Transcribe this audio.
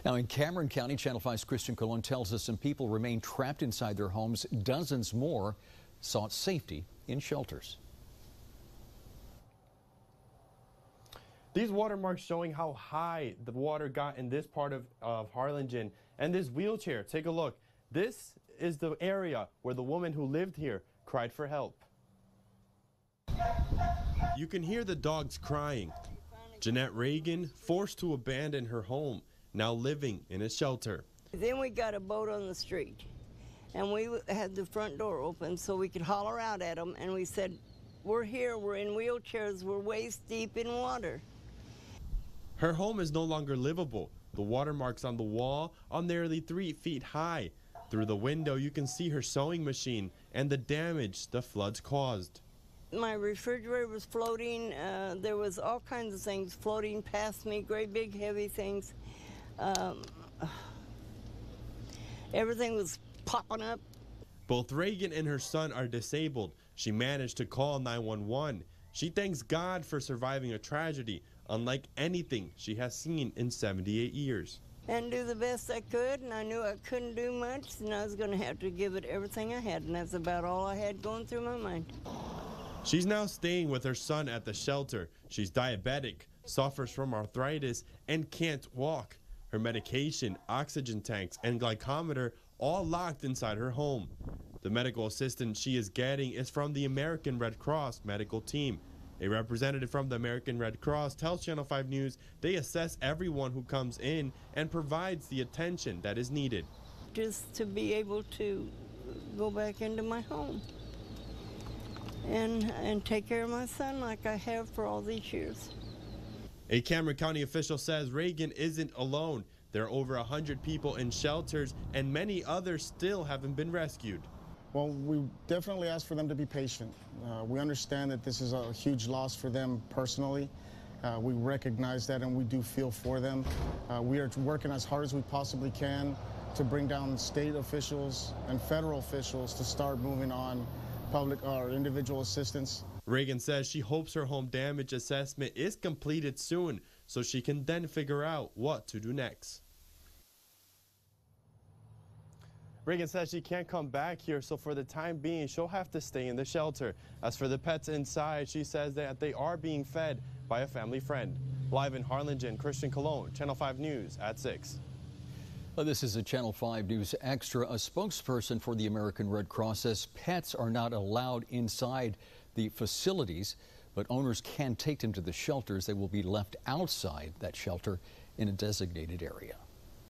Now in Cameron County, Channel 5's Christian Colon tells us some people remain trapped inside their homes. Dozens more sought safety in shelters. These watermarks showing how high the water got in this part of Harlingen. And this wheelchair, take a look. This is the area where the woman who lived here cried for help. You can hear the dogs crying. Jeanette Reagan forced to abandon her home, now living in a shelter. Then we got a boat on the street, and we had the front door open so we could holler out at them, and we said, we're here, we're in wheelchairs, we're waist deep in water. Her home is no longer livable. The watermarks on the wall are nearly 3 feet high. Through the window, you can see her sewing machine and the damage the floods caused. My refrigerator was floating. There was all kinds of things floating past me, great big heavy things. Everything was popping up. Both Reagan and her son are disabled. She managed to call 911. She thanks God for surviving a tragedy unlike anything she has seen in 78 years. And do the best I could, and I knew I couldn't do much, and I was going to have to give it everything I had, and that's about all I had going through my mind. She's now staying with her son at the shelter. She's diabetic, suffers from arthritis, and can't walk. Her medication, oxygen tanks, and glycometer all locked inside her home. The medical assistance she is getting is from the American Red Cross medical team. A representative from the American Red Cross tells Channel 5 News they assess everyone who comes in and provides the attention that is needed. Just to be able to go back into my home and take care of my son like I have for all these years. A Cameron County official says Reagan isn't alone. There are over 100 people in shelters and many others still haven't been rescued. Well, we definitely ask for them to be patient. We understand that this is a huge loss for them personally. We recognize that and we do feel for them. We are working as hard as we possibly can to bring down state officials and federal officials to start moving on public or individual assistance. Reagan says she hopes her home damage assessment is completed soon so she can then figure out what to do next. Reagan says she can't come back here, so for the time being, she'll have to stay in the shelter. As for the pets inside, she says that they are being fed by a family friend. Live in Harlingen, Christian Colon, Channel 5 News at 6. Well, this is a Channel 5 News Extra. A spokesperson for the American Red Cross says pets are not allowed inside the facilities, but owners can take them to the shelters. They will be left outside that shelter in a designated area.